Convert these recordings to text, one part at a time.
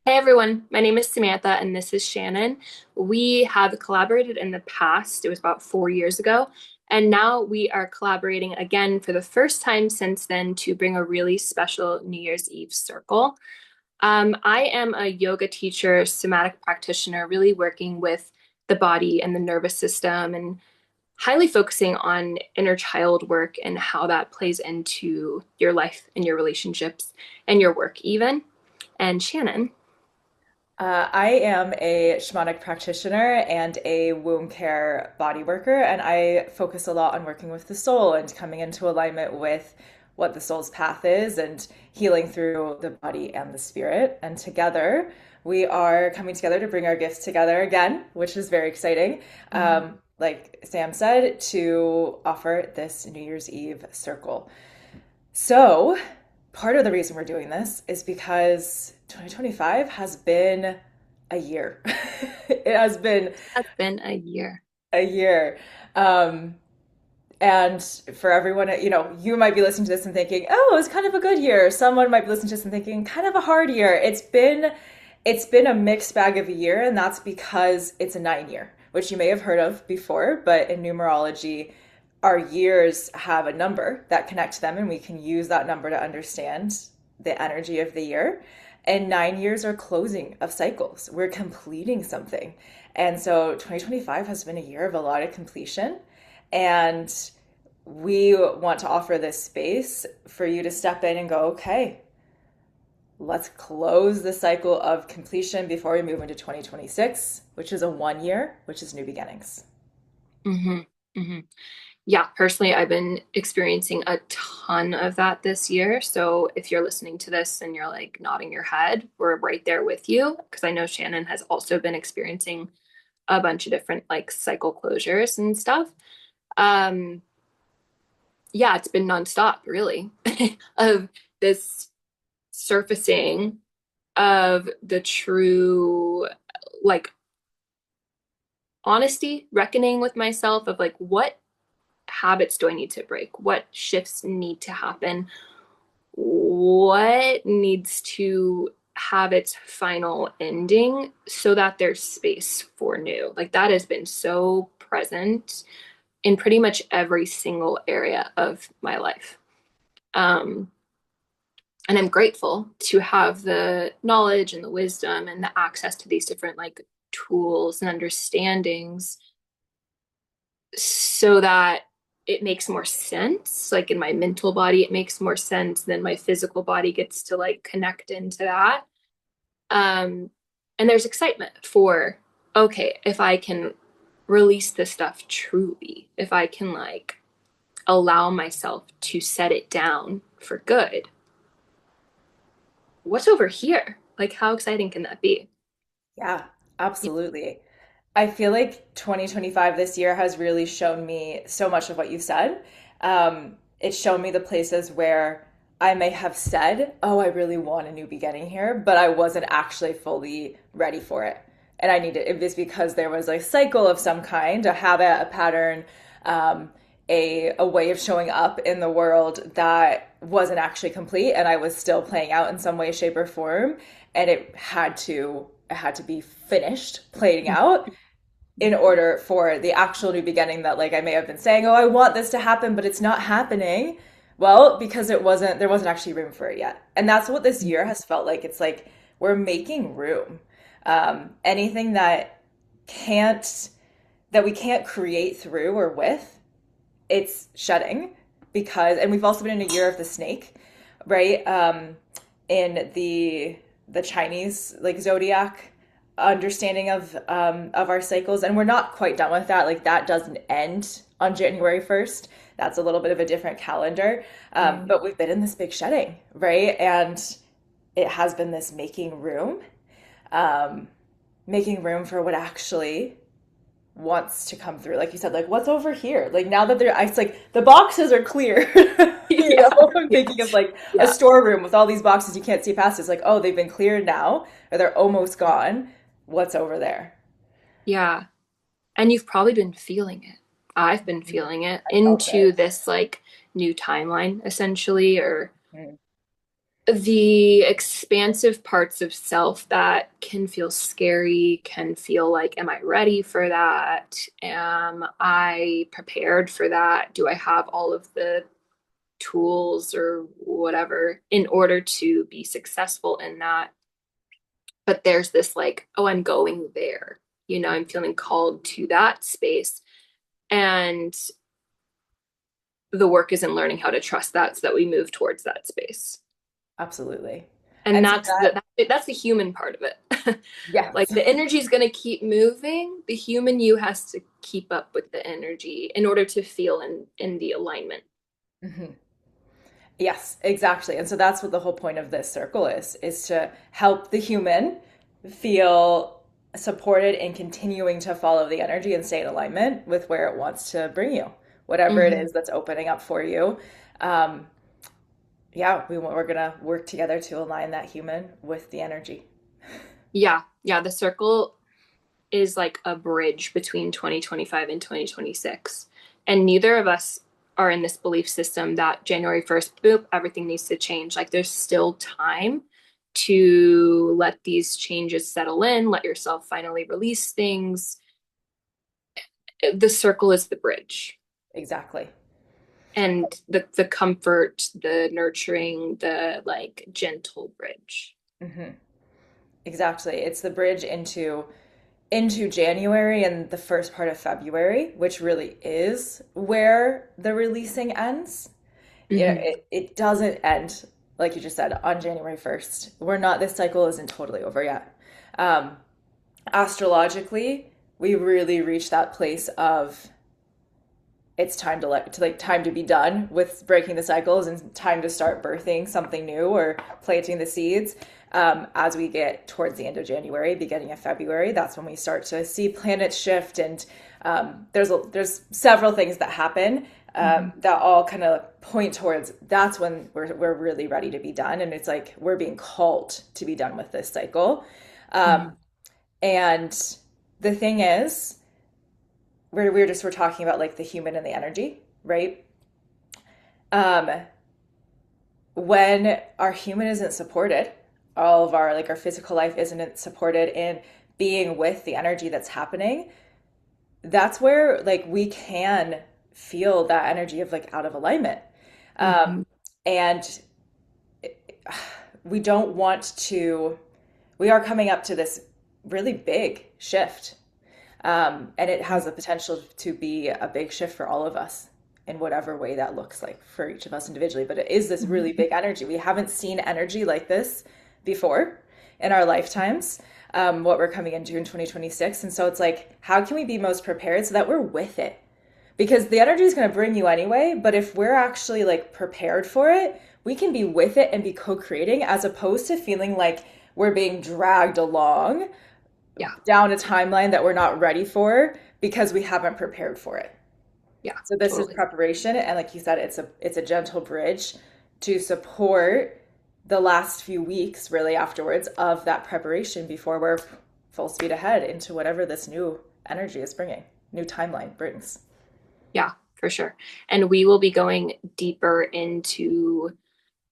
Hey everyone, my name is Samantha and this is Shannon. We have collaborated in the past, it was about 4 years ago, and now we are collaborating again for the first time since then to bring a really special New Year's Eve circle. I am a yoga teacher, somatic practitioner, really working with the body and the nervous system and highly focusing on inner child work and how that plays into your life and your relationships and your work even. And Shannon. I am a shamanic practitioner and a womb care body worker, and I focus a lot on working with the soul and coming into alignment with what the soul's path is and healing through the body and the spirit. And together, we are coming together to bring our gifts together again, which is very exciting. Like Sam said, to offer this New Year's Eve circle. So, part of the reason we're doing this is because 2025 has been a year. It has been That's been a year. a year. Um, and for everyone, you might be listening to this and thinking, "Oh, it was kind of a good year." Someone might be listening to this and thinking, "Kind of a hard year." It's been a mixed bag of a year, and that's because it's a 9 year, which you may have heard of before, but in numerology, our years have a number that connect to them, and we can use that number to understand the energy of the year. And 9 years are closing of cycles. We're completing something. And so 2025 has been a year of a lot of completion. And we want to offer this space for you to step in and go, okay, let's close the cycle of completion before we move into 2026, which is a 1 year, which is new beginnings. hmm hmm Yeah, personally, I've been experiencing a ton of that this year. So if you're listening to this and you're like nodding your head, we're right there with you because I know Shannon has also been experiencing a bunch of different like cycle closures and stuff. Um, yeah, it's been nonstop, really, of this surfacing of the true like honesty, reckoning with myself of like what habits do I need to break? What shifts need to happen? What needs to have its final ending so that there's space for new? Like that has been so present in pretty much every single area of my life. Um, and I'm grateful to have the knowledge and the wisdom and the access to these different like tools and understandings so that it makes more sense. Like in my mental body, it makes more sense than my physical body gets to like connect into that. Um, and there's excitement for, okay, if I can release this stuff truly, if I can like allow myself to set it down for good, what's over here? Like, how exciting can that be? Yeah, absolutely. I feel like 2025 this year has really shown me so much of what you said. It's shown me the places where I may have said, "Oh, I really want a new beginning here," but I wasn't actually fully ready for it. And I needed it was because there was a cycle of some kind, a habit, a pattern, um, a way of showing up in the world that wasn't actually complete, and I was still playing out in some way, shape, or form, and it had to be finished playing out in order for the actual new beginning that like I may have been saying, "Oh, I want this to happen," but it's not happening. Well, because there wasn't actually room for it yet. And that's what this year has felt like. It's like we're making room. Anything can't that we can't create through or with, it's shedding because, and we've also been in a year of the snake, right? In the Chinese like zodiac understanding of our cycles, and we're not quite done with that. Like that doesn't end on January 1st. That's a little bit of a different calendar, Mm. but we've been in this big shedding, right? And it has been this um, making room for what actually wants to come through. Like you said, like what's over here? Like now that it's like the boxes are clear. Yeah, I'm yeah, thinking of like a yeah, storeroom with all these boxes you can't see past. It's like, oh, they've been cleared now, or they're almost gone. What's over there? yeah. And you've probably been feeling it. I've been feeling it Felt into it. this like new timeline essentially, or Mm. The expansive parts of self that can feel scary, can feel like, am I ready for that? Am I prepared for that? Do I have all of the tools or whatever in order to be successful in that? But there's this like, oh, I'm going there. I'm feeling called to that space. And the work is in learning how to trust that so that we move towards that space. Absolutely. And And so that's that, that's the human part of it. Like yes. the energy is going to keep moving. The human you has to keep up with the energy in order to feel in the alignment. Mhm. Yes, exactly. And so that's what the whole point of this circle is to help the human feel supported in continuing to follow the energy and stay in alignment with where it wants to bring you, whatever it Hmm. is that's opening up for you. Um, yeah, we're gonna work together to align that human with the energy. Yeah, yeah. The circle is like a bridge between 2025 and 2026, and neither of us are in this belief system that January 1st, boop, everything needs to change. Like there's still time to let these changes settle in, let yourself finally release things. The circle is the bridge, Exactly. and the comfort, the nurturing, the like gentle bridge. Hmm. Exactly. It's the bridge into January and the first part of February, which really is where the releasing ends. Hmm. It doesn't end, like you just said, on January 1st. We're not, this cycle isn't totally over yet. Um, Astrologically, we really reach that place of it's time time to be done with breaking the cycles and time to start birthing something new or planting the seeds. As we get towards the end of January, beginning of February, that's when we start to see planets shift, and there's several things that happen Hmm. that all kind of point towards that's when we're really ready to be done, and it's like we're being called to be done with this cycle. Hmm. And the thing is, we're talking about like the human and the energy, right? Um, when our human isn't supported, all of our like our physical life isn't supported in being with the energy that's happening, that's where like we can feel that energy of like out of alignment. Hmm. And we don't want to, we are coming up to this really big shift. And it has the potential to be a big shift for all of us in whatever way that looks like for each of us individually. But it is this really Hmm. big energy. We haven't seen energy like this before in our lifetimes, what we're coming into in 2026. And so it's like, how can we be most prepared so that we're with it? Because the energy is going to bring you anyway. But if we're actually like prepared for it, we can be with it and be co creating as opposed to feeling like we're being dragged along Yeah, down a timeline that we're not ready for because we haven't prepared for it. yeah, So this is totally. preparation, and like you said, it's a gentle bridge to support the last few weeks really afterwards of that preparation before we're full speed ahead into whatever this new energy is bringing, new timeline brings. Yeah, for sure. And we will be going deeper into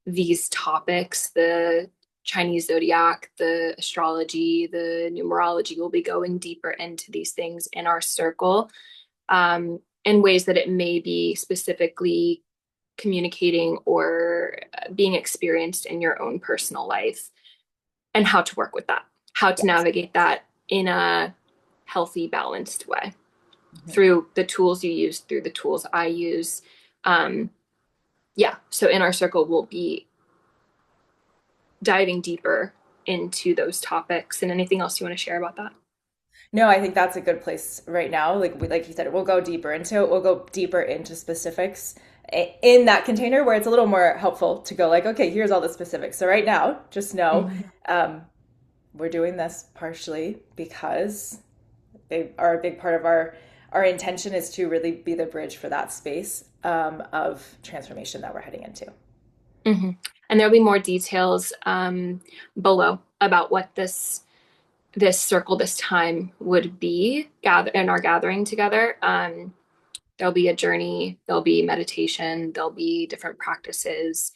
these topics, the Chinese zodiac, the astrology, the numerology. We'll be going deeper into these things in our circle, in ways that it may be specifically communicating or being experienced in your own personal life, and how to work with that, how to Yes. navigate that in a healthy, balanced way Mhm. through the tools you use, through the tools I use. Um, yeah, so in our circle, we'll be diving deeper into those topics. And anything else you want to share about that? No, I think that's a good place right now. Like you said, we'll go deeper into it. We'll go deeper into specifics in that container where it's a little more helpful to go like, okay, here's all the specifics. So right now, just know Mhm. um, we're doing this partially because they are a big part of our intention is to really be the bridge for that space of transformation that we're heading into. Hmm. And there'll be more details below about what this circle, this time would be gather in our gathering together. There'll be a journey, there'll be meditation, there'll be different practices,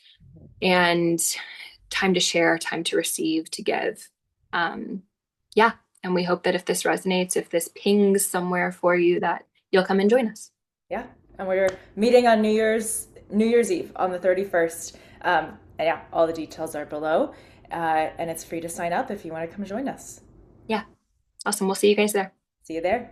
and time to share, time to receive, to give. Um, yeah. And we hope that if this resonates, if this pings somewhere for you, that you'll come and join us. Yeah, and we're meeting on New Year's Eve on the 31st. And yeah, all the details are below, and it's free to sign up if you want to come join us. Yeah. Awesome. We'll see you guys there. See you there.